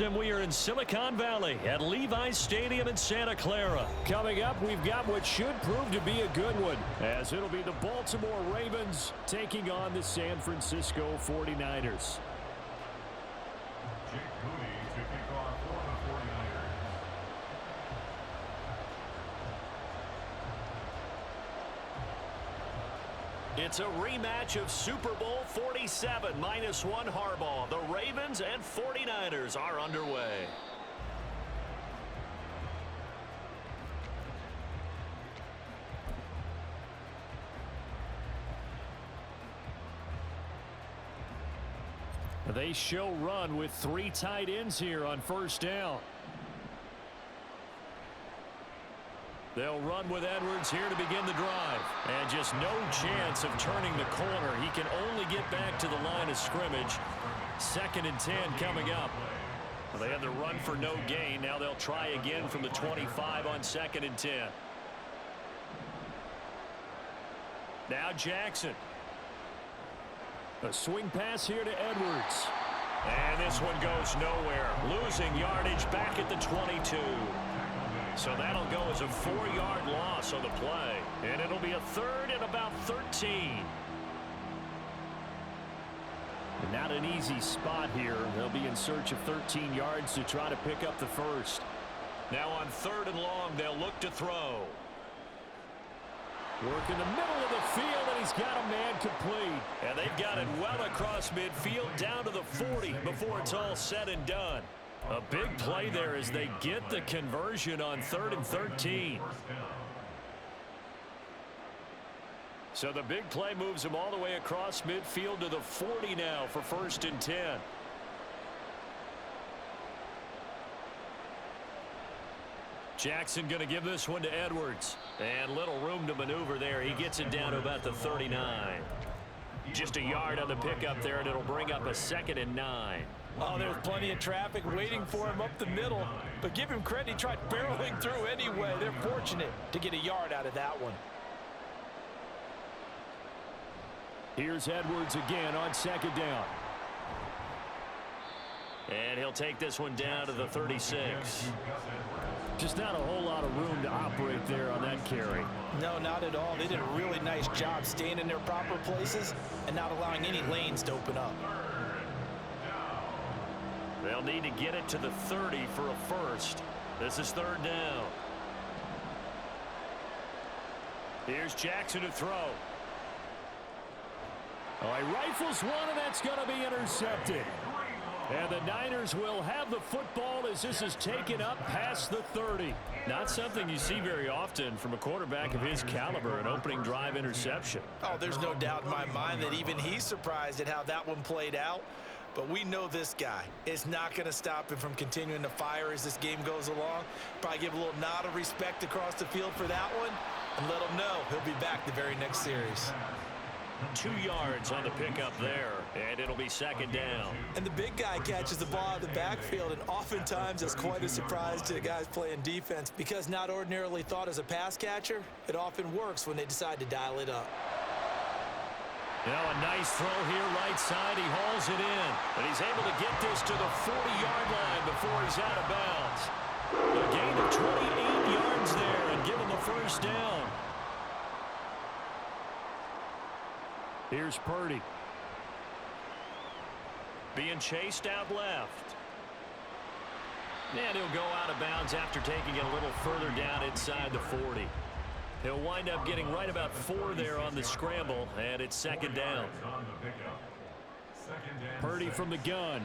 And we are in Silicon Valley at Levi's Stadium in Santa Clara. Coming up, we've got what should prove to be a good one, as it'll be the Baltimore Ravens taking on the San Francisco 49ers. It's a rematch of Super Bowl 47 -1 Harbaugh. The Ravens and 49ers are underway. They show run with 3 tight ends here on first down. They'll run with Edwards here to begin the drive. And just no chance of turning the corner. He can only get back to the line of scrimmage. 2nd and 10 coming up. Well, they had the run for no gain. Now they'll try again from the 25 on 2nd and 10. Now Jackson. A swing pass here to Edwards. And this one goes nowhere. Losing yardage back at the 22. So that'll go as a 4-yard loss on the play. And it'll be a 3rd and about 13. Not an easy spot here. They'll be in search of 13 yards to try to pick up the first. Now on 3rd and long, they'll look to throw. Work in the middle of the field, and he's got a man complete. And they've got it well across midfield down to the 40 before it's all said and done. A big play there as they get the conversion on 3rd and 13. So the big play moves them all the way across midfield to the 40 now for 1st and 10. Jackson going to give this one to Edwards. And little room to maneuver there. He gets it down to about the 39. Just a yard on the pickup there, and it'll bring up a 2nd and 9. Oh, there's plenty of traffic waiting for him up the middle. But give him credit, he tried barreling through anyway. They're fortunate to get a yard out of that one. Here's Edwards again on 2nd down. And he'll take this one down to the 36. Just not a whole lot of room to operate there on that carry. No, not at all. They did a really nice job staying in their proper places and not allowing any lanes to open up. They'll need to get it to the 30 for a first. This is 3rd down. Here's Jackson to throw. Oh, he rifles one, and that's going to be intercepted. And the Niners will have the football as this is taken up past the 30. Not something you see very often from a quarterback of his caliber, an opening drive interception. Oh, there's no doubt in my mind that even he's surprised at how that one played out. But we know this guy is not going to stop him from continuing to fire as this game goes along. Probably give a little nod of respect across the field for that one and let him know he'll be back the very next series. 2 yards on the pickup there, and it'll be 2nd down. And the big guy catches the ball out of the backfield, and oftentimes it's quite a surprise to the guys playing defense because not ordinarily thought as a pass catcher, it often works when they decide to dial it up. Now a nice throw here right side. He hauls it in, but he's able to get this to the 40-yard line before he's out of bounds. A gain of 28 yards there and give him the first down. Here's Purdy. Being chased out left. And he'll go out of bounds after taking it a little further down inside the 40. He'll wind up getting right about 4 there on the scramble, and it's 2nd down. Purdy from the gun.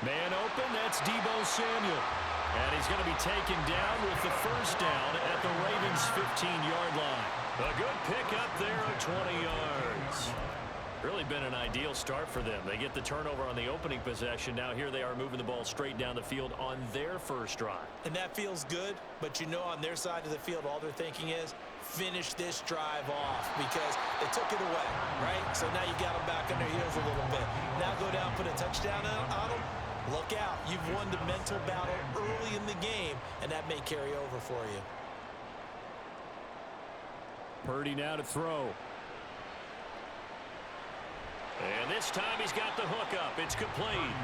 Man open, that's Deebo Samuel. And he's going to be taken down with the first down at the Ravens' 15-yard line. A good pickup there of 20 yards. Really been an ideal start for them. They get the turnover on the opening possession. Now here they are moving the ball straight down the field on their first drive. And that feels good, but you know on their side of the field all they're thinking is finish this drive off because they took it away, right? So now you got them back on their heels a little bit. Now go down, put a touchdown on them. Look out. You've won the mental battle early in the game, and that may carry over for you. Purdy now to throw. And this time he's got the hook up. It's complete.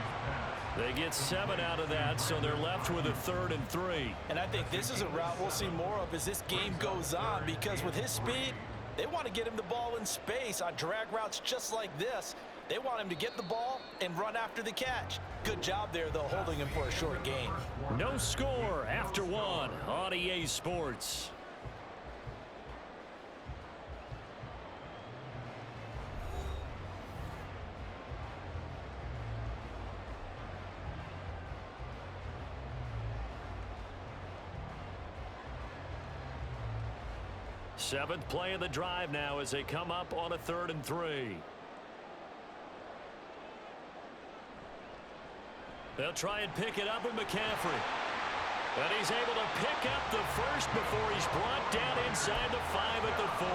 They get 7 out of that, so they're left with a 3rd and 3. And I think this is a route we'll see more of as this game goes on, because with his speed, they want to get him the ball in space on drag routes just like this. They want him to get the ball and run after the catch. Good job there, though, holding him for a short gain. No score after 1 on EA Sports. Seventh play of the drive now as they come up on a 3rd and 3. They'll try and pick it up with McCaffrey. And he's able to pick up the first before he's brought down inside the 5 at the 4.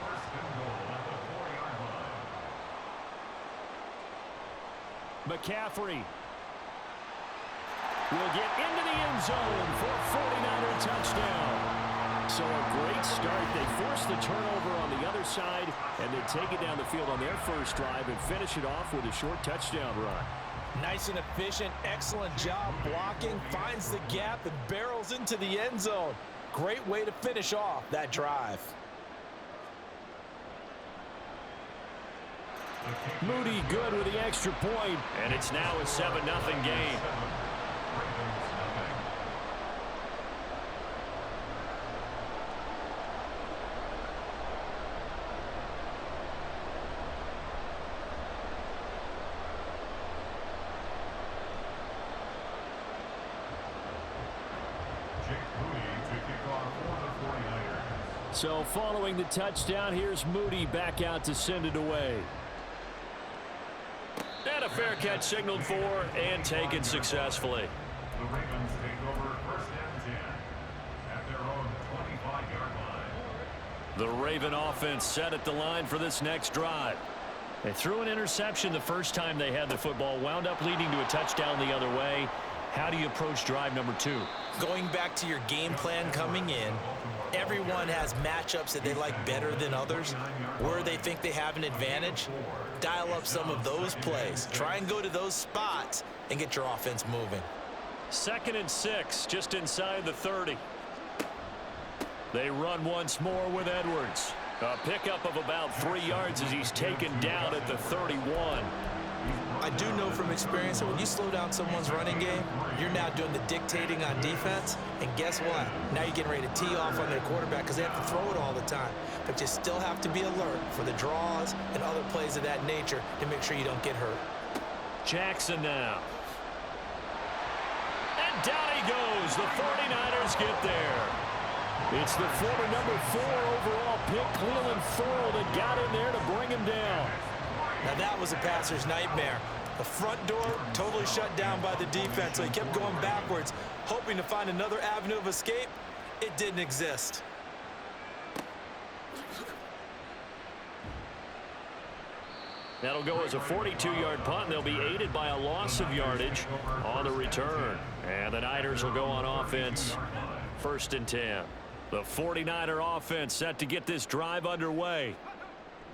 First and goal at the 4-yard line. McCaffrey will get into the end zone for a 49er touchdown. So a great start. They force the turnover on the other side and then take it down the field on their first drive and finish it off with a short touchdown run. Nice and efficient, excellent job blocking, finds the gap and barrels into the end zone. Great way to finish off that drive. Moody good with the extra point, and it's now a 7-0 game. So following the touchdown, here's Moody back out to send it away. And a fair catch signaled for and taken successfully. The Ravens take over 1st and 10 at their own 25-yard line. The Raven offense set at the line for this next drive. They threw an interception the first time they had the football, wound up leading to a touchdown the other way. How do you approach drive number 2? Going back to your game plan coming in, everyone has matchups that they like better than others, where they think they have an advantage. Dial up some of those plays. Try and go to those spots and get your offense moving. 2nd and 6, just inside the 30. They run once more with Edwards. A pickup of about 3 yards as he's taken down at the 31. I do know from experience that when you slow down someone's running game, you're now doing the dictating on defense. And guess what? Now you're getting ready to tee off on their quarterback because they have to throw it all the time. But you still have to be alert for the draws and other plays of that nature to make sure you don't get hurt. Jackson now. And down he goes. The 49ers get there. It's the former number 4 overall pick, Cleveland Thorne, that got in there to bring him down. Now that was a passer's nightmare. The front door totally shut down by the defense, so he kept going backwards, hoping to find another avenue of escape. It didn't exist. That'll go as a 42-yard punt, and they'll be aided by a loss of yardage on the return. And the Niners will go on offense, 1st and 10. The 49er offense set to get this drive underway.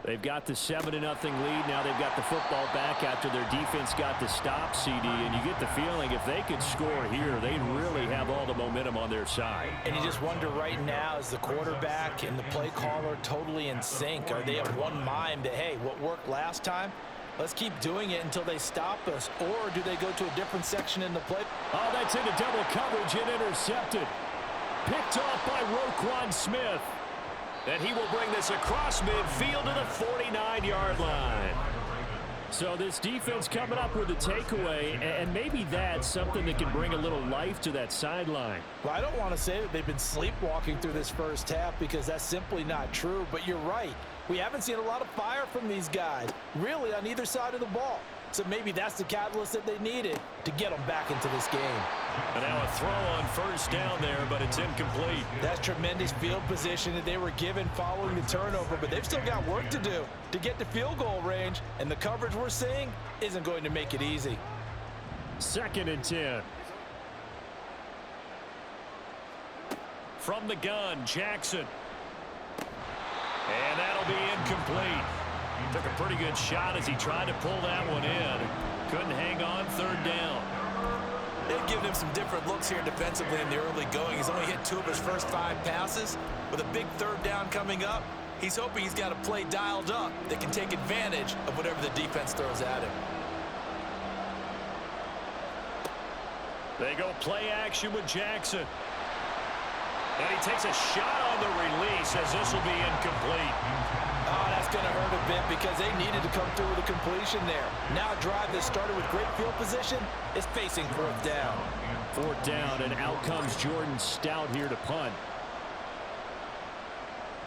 They've got the 7-0 lead. Now they've got the football back after their defense got the stop, CD. And you get the feeling if they could score here, they'd really have all the momentum on their side. And you just wonder right now, is the quarterback and the play caller totally in sync? Are they of one mind that, hey, what worked last time, let's keep doing it until they stop us? Or do they go to a different section in the play? Oh, that's into double coverage and intercepted. Picked off by Roquan Smith. And he will bring this across midfield to the 49-yard line. So this defense coming up with a takeaway, and maybe that's something that can bring a little life to that sideline. Well, I don't want to say that they've been sleepwalking through this first half because that's simply not true, but you're right. We haven't seen a lot of fire from these guys, really on either side of the ball. So maybe that's the catalyst that they needed to get them back into this game. And now a throw on 1st down there, but it's incomplete. That's tremendous field position that they were given following the turnover, but they've still got work to do to get to field goal range, and the coverage we're seeing isn't going to make it easy. 2nd and 10. From the gun, Jackson. And that'll be incomplete. Took a pretty good shot as he tried to pull that one in. Couldn't hang on, third down. They've given him some different looks here defensively in the early going. He's only hit 2 of his first 5 passes. With a big third down coming up, he's hoping he's got a play dialed up that can take advantage of whatever the defense throws at him. They go play action with Jackson. And he takes a shot on the release as this will be incomplete. Oh, that's going to hurt a bit because they needed to come through with a completion there. Now a drive that started with great field position is facing 4th down. 4th down, and out comes Jordan Stout here to punt.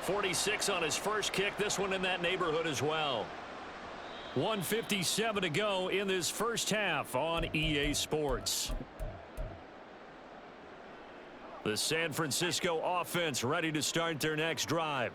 46 on his first kick. This one in that neighborhood as well. 1:57 to go in this first half on EA Sports. The San Francisco offense ready to start their next drive.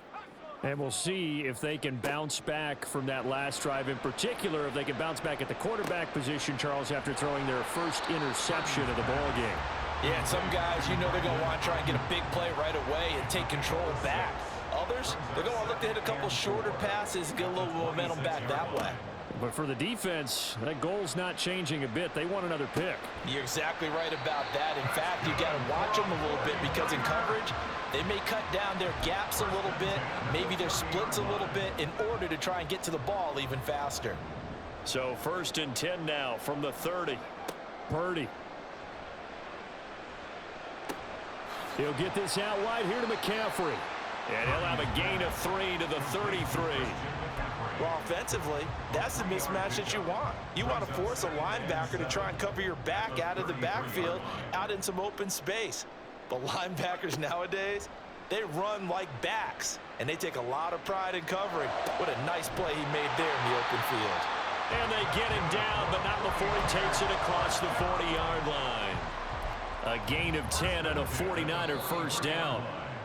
And we'll see if they can bounce back from that last drive. In particular, if they can bounce back at the quarterback position, Charles, after throwing their first interception of the ball game. Yeah, and some guys, you know they're going to want to try and get a big play right away and take control back. Others, they're going to look to hit a couple shorter passes and get a little momentum back that way. But for the defense, that goal's not changing a bit. They want another pick. You're exactly right about that. In fact, you got to watch them a little bit because in coverage, they may cut down their gaps a little bit, maybe their splits a little bit in order to try and get to the ball even faster. So 1st and 10 now from the 30. Purdy. He'll get this out wide here to McCaffrey. And he'll have a gain of 3 to the 33. Well, offensively, that's the mismatch that you want. You want to force a linebacker to try and cover your back out of the backfield, out in some open space. But linebackers nowadays, they run like backs, and they take a lot of pride in covering. What a nice play he made there in the open field. And they get him down, but not before he takes it across the 40-yard line. A gain of 10 and a 49er first down.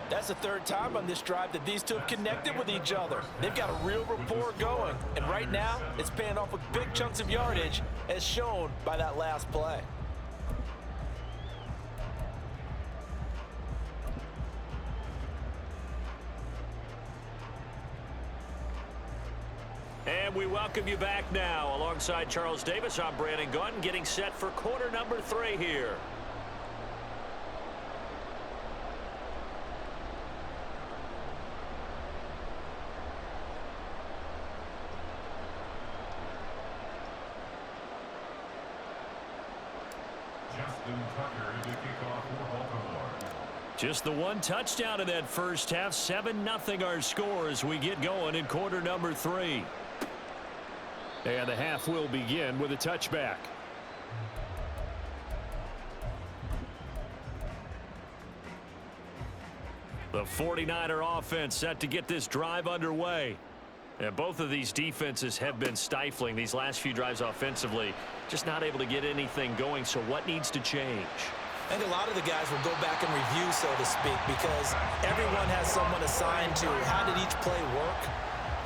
That's the 3rd time on this drive that these two have connected with each other. They've got a real rapport going, and right now it's paying off with big chunks of yardage as shown by that last play. And we welcome you back now. Alongside Charles Davis, I'm Brandon Gunn, getting set for quarter number 3 here. Just the one touchdown in that first half. 7-0 our score as we get going in quarter number 3. And the half will begin with a touchback. The 49er offense set to get this drive underway. And both of these defenses have been stifling these last few drives offensively. Just not able to get anything going. So what needs to change? I think a lot of the guys will go back and review, so to speak, because everyone has someone assigned to how did each play work.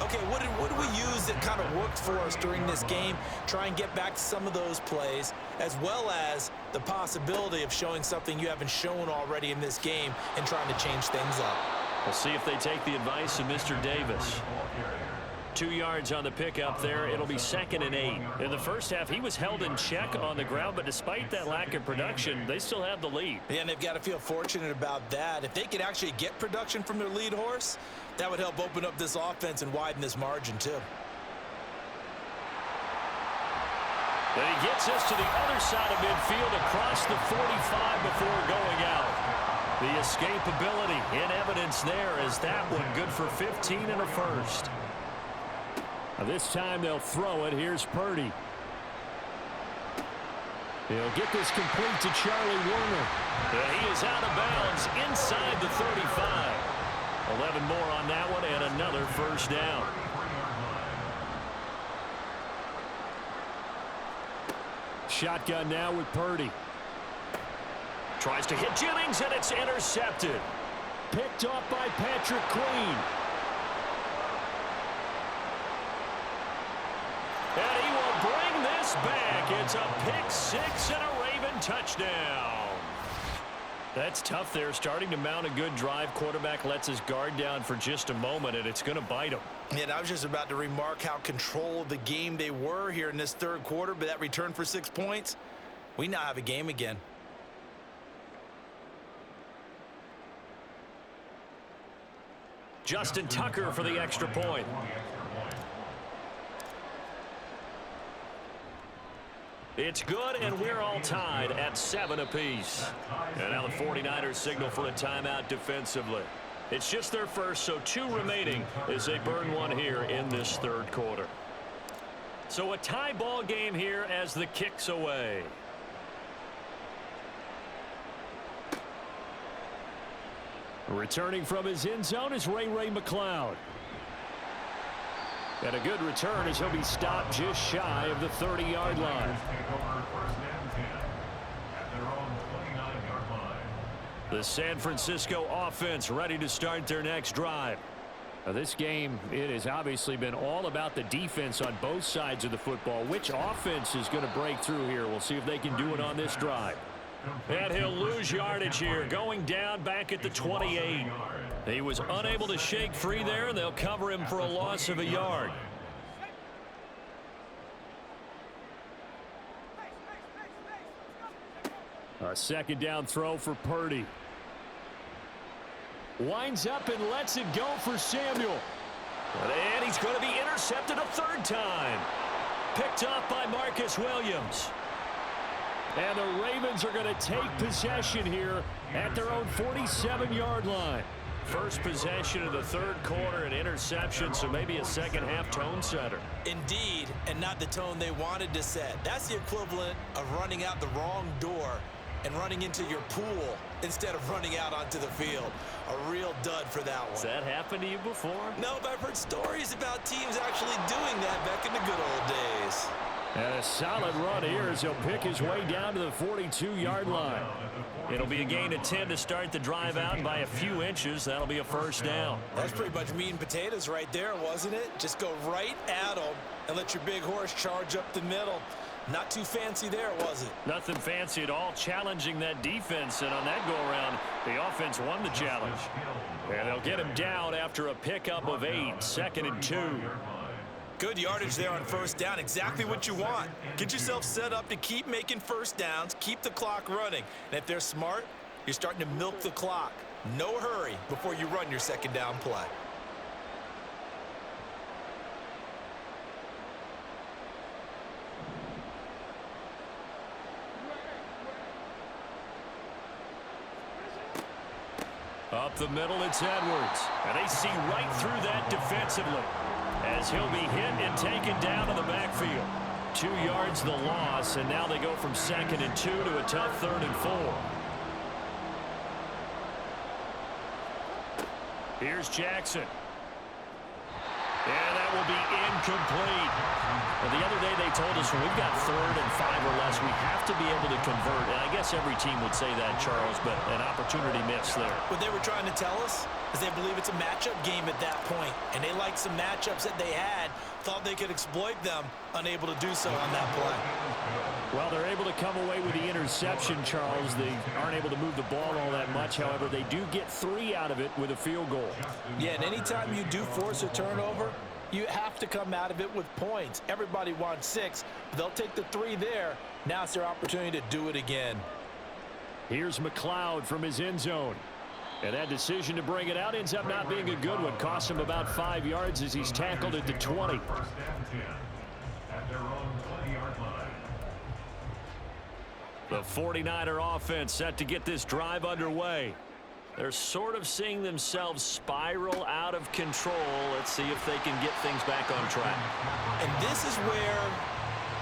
Okay, what did we use that kind of worked for us during this game? Try and get back to some of those plays, as well as the possibility of showing something you haven't shown already in this game and trying to change things up. We'll see if they take the advice of Mr. Davis. 2 yards on the pickup there. It'll be 2nd and 8. In the first half, he was held in check on the ground, but despite that lack of production, they still have the lead. Yeah, and they've got to feel fortunate about that. If they could actually get production from their lead horse, that would help open up this offense and widen this margin, too. And he gets us to the other side of midfield across the 45 before going out. The escapability in evidence there as that one good for 15 and a first. This time they'll throw it. Here's Purdy. He'll get this complete to Charlie Warner. He is out of bounds inside the 35. 11 more on that one and another first down. Shotgun now with Purdy. Tries to hit Jennings and it's intercepted. Picked off by Patrick Queen. And he will bring this back. It's a pick six and a Raven touchdown. That's tough there. Starting to mount a good drive. Quarterback lets his guard down for just a moment, and it's going to bite him. And I was just about to remark how control of the game they were here in this third quarter, but that return for 6 points, we now have a game again. Justin Tucker for the extra point. It's good, and we're all tied at 7 apiece. And now the 49ers signal for a timeout defensively. It's just their first, so 2 remaining as they burn one here in this third quarter. So a tie ball game here as the kick's away. Returning from his end zone is Ray McLeod. And a good return as he'll be stopped just shy of the 30-yard line. The San Francisco offense ready to start their next drive. Now this game, it has obviously been all about the defense on both sides of the football. Which offense is going to break through here? We'll see if they can do it on this drive. And he'll lose yardage here, going down back at the 28. He was unable to shake free there, and they'll cover him for a loss of a yard. A second down throw for Purdy. Winds up and lets it go for Samuel. And he's going to be intercepted a third time. Picked off by Marcus Williams. And the Ravens are going to take possession here at their own 47-yard line. First possession of the third quarter, an interception, so maybe a second-half tone setter. Indeed, and not the tone they wanted to set. That's the equivalent of running out the wrong door and running into your pool instead of running out onto the field. A real dud for that one. Has that happened to you before? No, but I've heard stories about teams actually doing that back in the good old days. And a solid run here as he'll pick his way down to the 42-yard line. It'll be a gain of 10 to start the drive out, and by a few inches, that'll be a first down. That's pretty much meat and potatoes right there, wasn't it? Just go right at them and let your big horse charge up the middle. Not too fancy there, was it? Nothing fancy at all, challenging that defense, and on that go-around, the offense won the challenge. And they'll get him down after a pickup of 8, 2nd and 2. Good yardage there on first down, exactly what you want. Get yourself set up to keep making first downs, keep the clock running. And if they're smart, you're starting to milk the clock. No hurry before you run your second down play. Up the middle, it's Edwards. And they see right through that defensively as he'll be hit and taken down in the backfield. 2 yards the loss, and now they go from 2nd and 2 to a tough 3rd and 4. Here's Jackson. And that will be incomplete. Well, the other day they told us when we've got 3rd and 5 or less, we have to be able to convert. And I guess every team would say that, Charles, but an opportunity missed there. What they were trying to tell us is they believe it's a matchup game at that point, and they liked some matchups that they had, thought they could exploit them, unable to do so on that play. Well, they're able to come away with the interception, Charles. They aren't able to move the ball all that much. However, they do get 3 out of it with a field goal. Yeah, and anytime you do force a turnover, you have to come out of it with points. Everybody wants 6, but they'll take the 3 there. Now it's their opportunity to do it again. Here's McLeod from his end zone. And that decision to bring it out ends up not being a good one. Costs him about 5 yards as he's tackled at the 20. The 49er offense set to get this drive underway. They're sort of seeing themselves spiral out of control. Let's see if they can get things back on track. And this is where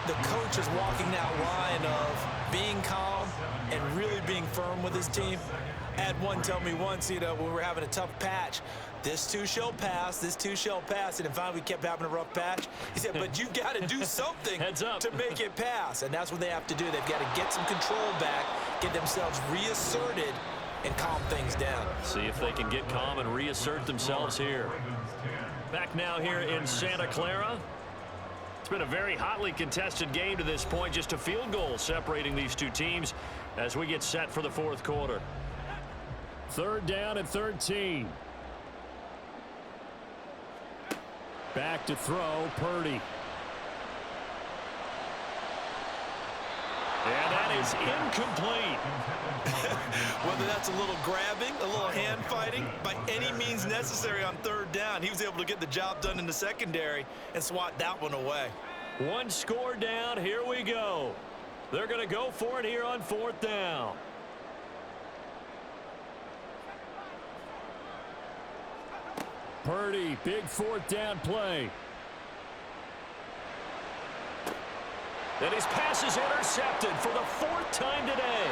the coach is walking that line of being calm and really being firm with his team. I had one tell me once, when we were having a tough patch, this too shall pass, this too shall pass. And then finally we kept having a rough patch. He said, but you've got to do something to make it pass. And that's what they have to do. They've got to get some control back, get themselves reasserted, and calm things down. See if they can get calm and reassert themselves here. Back now here in Santa Clara. It's been a very hotly contested game to this point. Just a field goal separating these two teams as we get set for the 4th quarter. Third down and 13. Back to throw, Purdy. And that is incomplete. Whether that's a little grabbing, a little hand fighting, by any means necessary on third down, he was able to get the job done in the secondary and swat that one away. One score down. Here we go. They're going to go for it here on fourth down. Purdy, big fourth down play. And his pass is intercepted for the fourth time today.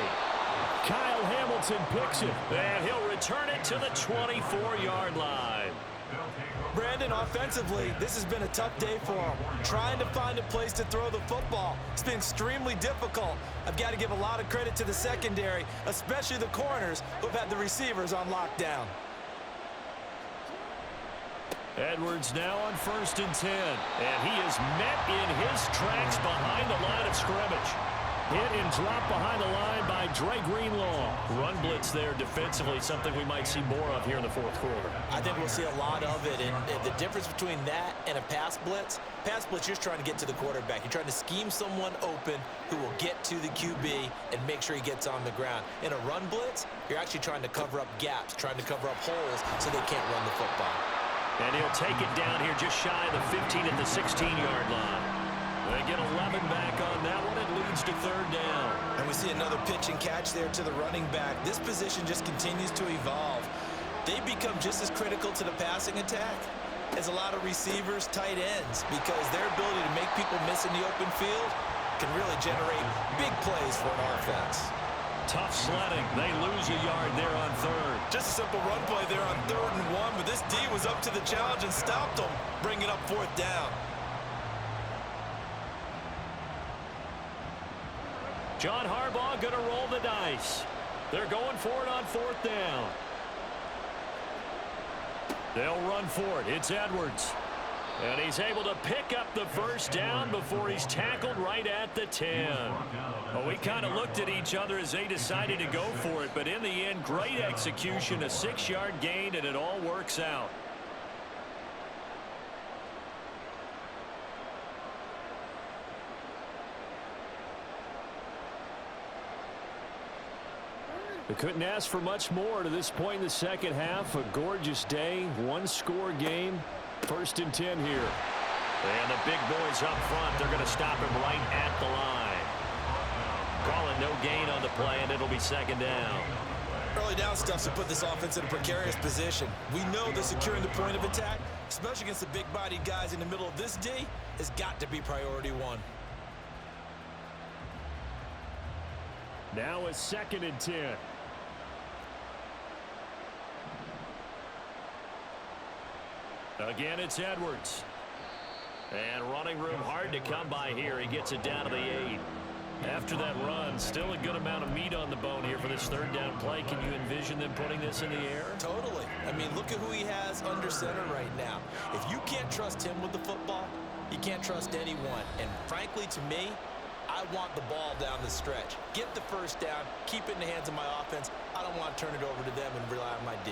Kyle Hamilton picks it, and he'll return it to the 24-yard line. Brandon, offensively, this has been a tough day for him. Trying to find a place to throw the football. It's been extremely difficult. I've got to give a lot of credit to the secondary, especially the corners who've had the receivers on lockdown. Edwards now on 1st and 10. And he is met in his tracks behind the line of scrimmage. Hit and dropped behind the line by Dre Greenlaw. Run blitz there defensively, something we might see more of here in the fourth quarter. I think we'll see a lot of it. And the difference between that and a pass blitz, you're just trying to get to the quarterback. You're trying to scheme someone open who will get to the QB and make sure he gets on the ground. In a run blitz, you're actually trying to cover up gaps, trying to cover up holes so they can't run the football. And he'll take it down here just shy of the 15 at the 16-yard line. They get 11 back on that one. It leads to third down. And we see another pitch and catch there to the running back. This position just continues to evolve. They become just as critical to the passing attack as a lot of receivers, tight ends, because their ability to make people miss in the open field can really generate big plays for an offense. Tough sledding. They lose a yard there on third. Just a simple run play there on 3rd and 1, but this D was up to the challenge and stopped them, bringing up 4th down. John Harbaugh going to roll the dice. They're going for it on 4th down. They'll run for it. It's Edwards. And he's able to pick up the first down before he's tackled right at the 10. Well, we kind of looked at each other as they decided to go for it, but in the end, great execution, a 6-yard gain, and it all works out. We couldn't ask for much more to this point in the second half. A gorgeous day, one-score game. 1st and 10 here. And the big boys up front, they're going to stop him right at the line. Calling no gain on the play, and it'll be 2nd down. Early down stuff to put this offense in a precarious position. We know that securing the point of attack, especially against the big-bodied guys in the middle of this D, has got to be priority one. Now a 2nd and 10. Again, it's Edwards. And running room hard to come by here. He gets it down to the 8. After that run, still a good amount of meat on the bone here for this 3rd down play. Can you envision them putting this in the air? Totally. I mean, look at who he has under center right now. If you can't trust him with the football, you can't trust anyone. And frankly, to me, I want the ball down the stretch. Get the first down, keep it in the hands of my offense. I don't want to turn it over to them and rely on my D.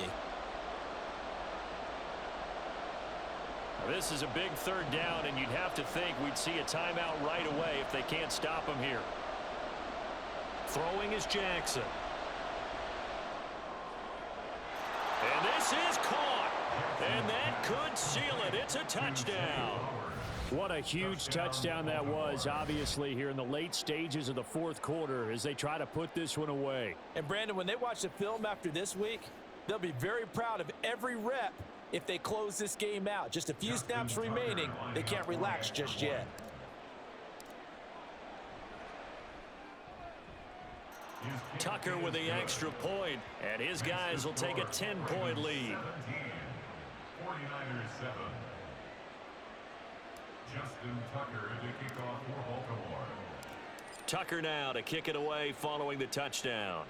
This is a big 3rd down, and you'd have to think we'd see a timeout right away if they can't stop him here. Throwing is Jackson. And this is caught. And that could seal it. It's a touchdown. What a huge touchdown that was, obviously, here in the late stages of the 4th quarter as they try to put this one away. And, Brandon, when they watch the film after this week, they'll be very proud of every rep if they close this game out. Just a few snaps remaining. They can't relax just yet. Tucker with the extra point, and his guys will take a 10-point lead. 49ers 7. Justin Tucker to kick off for Baltimore. Tucker now to kick it away following the touchdown.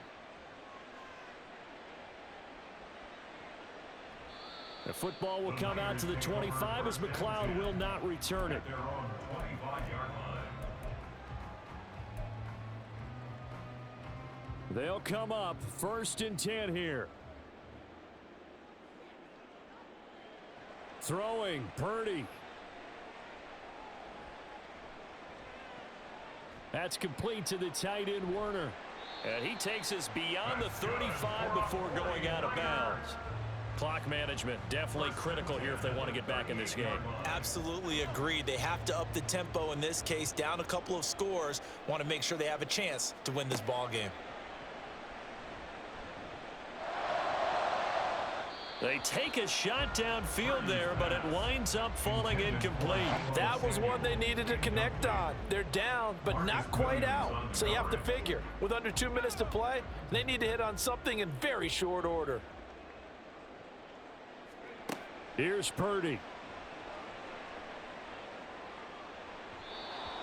The football will come out to the 25 as McLeod will not return it. Their own 25-yard line. They'll come up 1st and 10 here. Throwing, Purdy. That's complete to the tight end, Werner. And he takes us beyond the 35 before going out of bounds. Clock management definitely critical here if they want to get back in this game. Absolutely agreed. They have to up the tempo in this case, down a couple of scores. Want to make sure they have a chance to win this ball game. They take a shot downfield there, but it winds up falling incomplete. That was one they needed to connect on. They're down, but not quite out. So you have to figure, with under 2 minutes to play, they need to hit on something in very short order. Here's Purdy.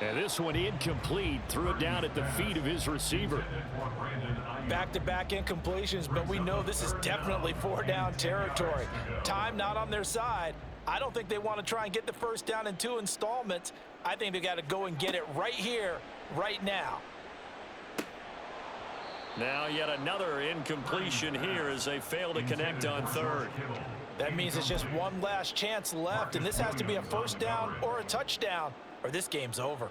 And this one incomplete. Threw it down at the feet of his receiver. Back-to-back incompletions, but we know this is definitely 4-down territory. Time not on their side. I don't think they want to try and get the first down in 2 installments. I think they got to go and get it right here, right now. Now yet another incompletion here as they fail to connect on third. That means it's just one last chance left, and this has to be a first down or a touchdown, or this game's over.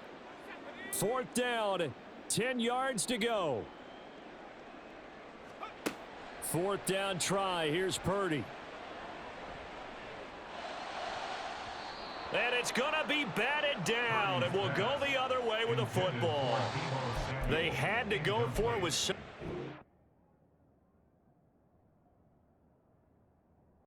4th down, 10 yards to go. 4th down try. Here's Purdy. And it's going to be batted down. It will go the other way with the football. They had to go for it with